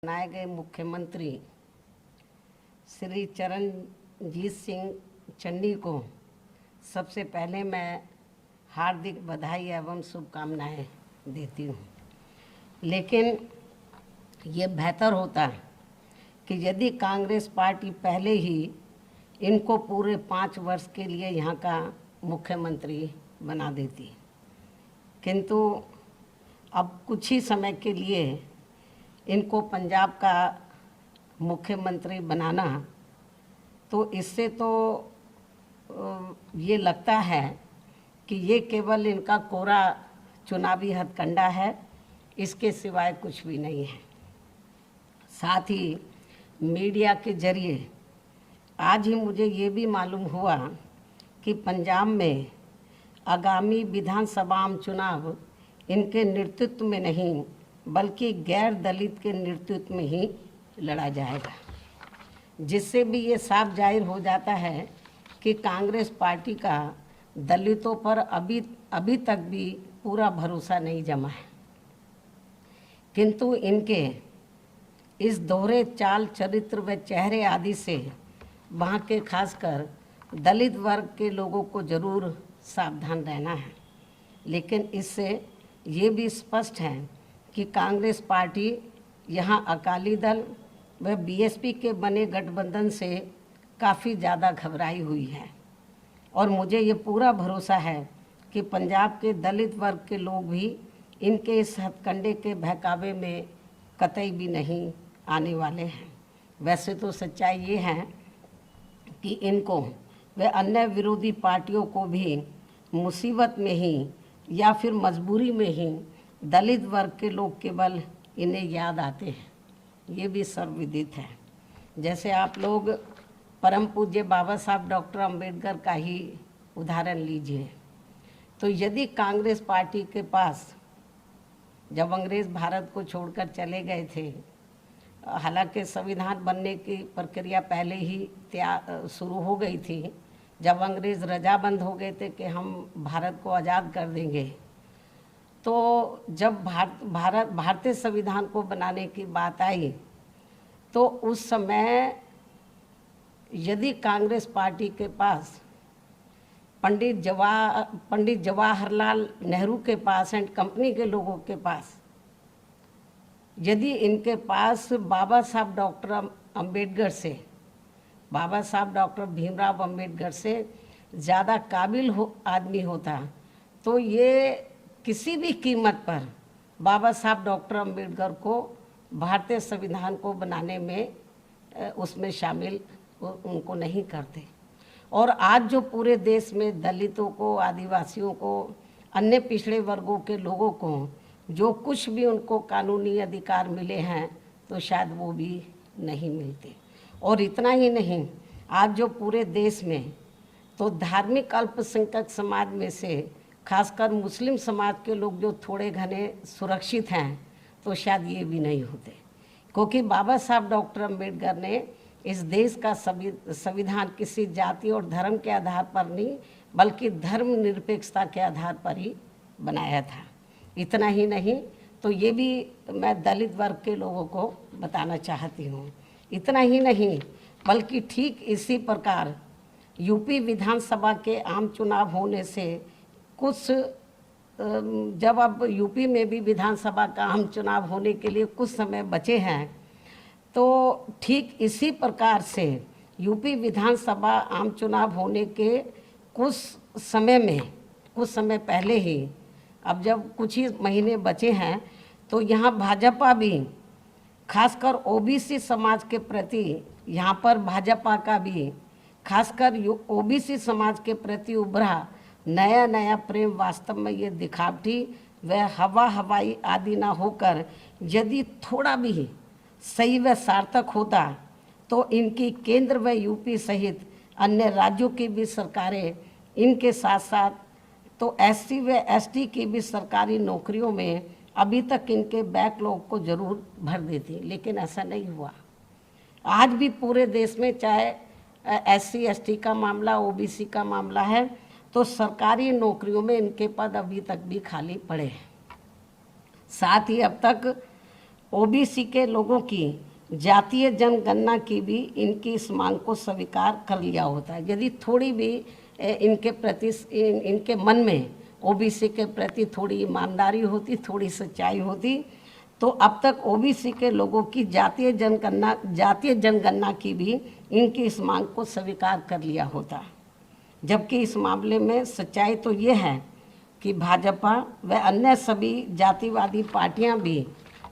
बनाए गए मुख्यमंत्री श्री चरणजीत सिंह चन्नी को सबसे पहले मैं हार्दिक बधाई एवं शुभकामनाएं देती हूँ। लेकिन ये बेहतर होता कि यदि कांग्रेस पार्टी पहले ही इनको पूरे 5 वर्ष के लिए यहाँ का मुख्यमंत्री बना देती, किंतु अब कुछ ही समय के लिए इनको पंजाब का मुख्यमंत्री बनाना, तो इससे तो ये लगता है कि ये केवल इनका कोरा चुनावी हथकंडा है, इसके सिवाय कुछ भी नहीं है। साथ ही मीडिया के जरिए आज ही मुझे ये भी मालूम हुआ कि पंजाब में आगामी विधानसभा चुनाव इनके नेतृत्व में नहीं बल्कि गैर दलित के नेतृत्व में ही लड़ा जाएगा, जिससे भी ये साफ जाहिर हो जाता है कि कांग्रेस पार्टी का दलितों पर अभी तक भी पूरा भरोसा नहीं जमा है। किंतु इनके इस दोहरे चाल चरित्र व चेहरे आदि से वहाँ के खासकर दलित वर्ग के लोगों को जरूर सावधान रहना है। लेकिन इससे ये भी स्पष्ट है कि कांग्रेस पार्टी यहाँ अकाली दल व बीएसपी के बने गठबंधन से काफ़ी ज़्यादा घबराई हुई है, और मुझे ये पूरा भरोसा है कि पंजाब के दलित वर्ग के लोग भी इनके इस हथकंडे के बहकावे में कतई भी नहीं आने वाले हैं। वैसे तो सच्चाई ये है कि इनको व अन्य विरोधी पार्टियों को भी मुसीबत में ही या फिर मजबूरी में ही दलित वर्ग के लोग केवल इन्हें याद आते हैं, ये भी सर्वविदित है। जैसे आप लोग परम पूज्य बाबा साहब डॉक्टर अंबेडकर का ही उदाहरण लीजिए। तो यदि कांग्रेस पार्टी के पास जब अंग्रेज़ भारत को छोड़कर चले गए थे, हालांकि संविधान बनने की प्रक्रिया पहले ही शुरू हो गई थी, जब अंग्रेज़ रजामंद हो गए थे कि हम भारत को आज़ाद कर देंगे, तो जब भारतीय संविधान को बनाने की बात आई तो उस समय यदि कांग्रेस पार्टी के पास पंडित जवाहरलाल नेहरू के पास एंड कंपनी के लोगों के पास यदि इनके पास बाबा साहब डॉक्टर अंबेडकर से, बाबा साहब डॉक्टर भीमराव अंबेडकर से ज़्यादा काबिल आदमी होता, तो ये किसी भी कीमत पर बाबा साहब डॉक्टर अंबेडकर को भारतीय संविधान को बनाने में उसमें शामिल उनको नहीं करते। और आज जो पूरे देश में दलितों को, आदिवासियों को, अन्य पिछड़े वर्गों के लोगों को जो कुछ भी उनको कानूनी अधिकार मिले हैं, तो शायद वो भी नहीं मिलते। और इतना ही नहीं, आज जो पूरे देश में तो धार्मिक अल्पसंख्यक समाज में से खासकर मुस्लिम समाज के लोग जो थोड़े घने सुरक्षित हैं, तो शायद ये भी नहीं होते, क्योंकि बाबा साहब डॉक्टर अंबेडकर ने इस देश का संविधान किसी जाति और धर्म के आधार पर नहीं बल्कि धर्मनिरपेक्षता के आधार पर ही बनाया था। इतना ही नहीं, तो ये भी मैं दलित वर्ग के लोगों को बताना चाहती हूँ। इतना ही नहीं, बल्कि ठीक इसी प्रकार यूपी विधानसभा के आम चुनाव होने से कुछ जब अब यूपी में भी विधानसभा का आम चुनाव होने के लिए कुछ समय बचे हैं, तो ठीक इसी प्रकार से यूपी विधानसभा आम चुनाव होने के कुछ समय पहले ही, अब जब कुछ ही महीने बचे हैं, तो यहाँ भाजपा भी खासकर ओबीसी समाज के प्रति, यहाँ पर भाजपा का भी खासकर ओबीसी समाज के प्रति उभरा नया प्रेम वास्तव में ये दिखावटी व हवाई आदि ना होकर यदि थोड़ा भी सही व सार्थक होता, तो इनकी केंद्र व यूपी सहित अन्य राज्यों की भी सरकारें इनके साथ साथ तो एससी व एसटी की भी सरकारी नौकरियों में अभी तक इनके बैकलॉग को जरूर भर देती। लेकिन ऐसा नहीं हुआ। आज भी पूरे देश में चाहे एससी एसटी का मामला, ओबीसी का मामला है, तो सरकारी नौकरियों में इनके पद अभी तक भी खाली पड़े हैं। साथ ही अब तक ओबीसी के लोगों की जातीय जनगणना की भी इनकी इस मांग को स्वीकार कर लिया होता है। यदि थोड़ी भी इनके प्रति इनके मन में ओबीसी के प्रति थोड़ी ईमानदारी होती, थोड़ी सच्चाई होती, तो अब तक ओबीसी के लोगों की जातीय जनगणना की भी इनकी इस मांग को स्वीकार कर लिया होता। जबकि इस मामले में सच्चाई तो ये है कि भाजपा व अन्य सभी जातिवादी पार्टियां भी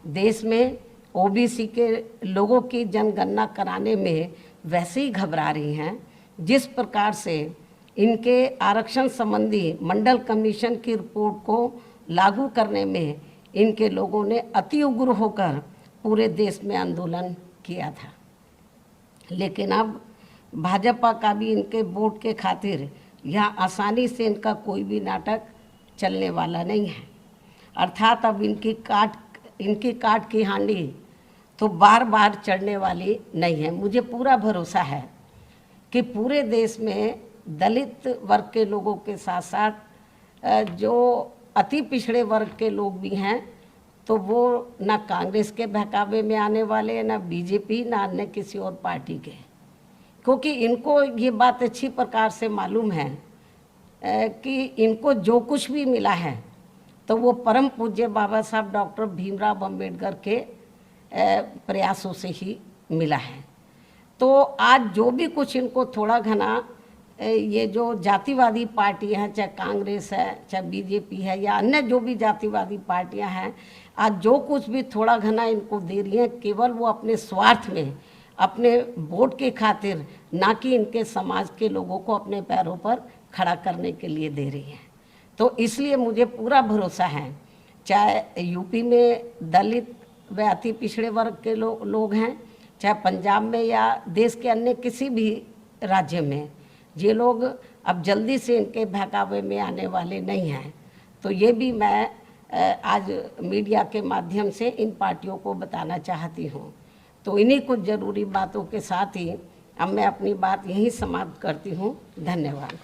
देश में ओबीसी के लोगों की जनगणना कराने में वैसे ही घबरा रही हैं जिस प्रकार से इनके आरक्षण संबंधी मंडल कमीशन की रिपोर्ट को लागू करने में इनके लोगों ने अति उग्र होकर पूरे देश में आंदोलन किया था। लेकिन अब भाजपा का भी इनके वोट के खातिर यहाँ आसानी से इनका कोई भी नाटक चलने वाला नहीं है। अर्थात अब इनकी काट की हांडी तो बार बार चढ़ने वाली नहीं है। मुझे पूरा भरोसा है कि पूरे देश में दलित वर्ग के लोगों के साथ साथ जो अति पिछड़े वर्ग के लोग भी हैं, तो वो ना कांग्रेस के बहकावे में आने वाले, ना बीजेपी, ना अन्य किसी और पार्टी के, क्योंकि इनको ये बात अच्छी प्रकार से मालूम है कि इनको जो कुछ भी मिला है तो वो परम पूज्य बाबा साहब डॉक्टर भीमराव अंबेडकर के प्रयासों से ही मिला है। तो आज जो भी कुछ इनको थोड़ा घना ये जो जातिवादी पार्टी हैं, चाहे कांग्रेस है, चाहे बीजेपी है, या अन्य जो भी जातिवादी पार्टियां हैं, आज जो कुछ भी थोड़ा घना इनको दे रही हैं, केवल वो अपने स्वार्थ में, अपने वोट के खातिर, ना कि इनके समाज के लोगों को अपने पैरों पर खड़ा करने के लिए दे रही हैं। तो इसलिए मुझे पूरा भरोसा है, चाहे यूपी में दलित व अति पिछड़े वर्ग के लोग हैं, चाहे पंजाब में या देश के अन्य किसी भी राज्य में, ये लोग अब जल्दी से इनके बहकावे में आने वाले नहीं हैं। तो ये भी मैं आज मीडिया के माध्यम से इन पार्टियों को बताना चाहती हूँ। तो इन्हीं कुछ ज़रूरी बातों के साथ ही अब मैं अपनी बात यहीं समाप्त करती हूँ। धन्यवाद।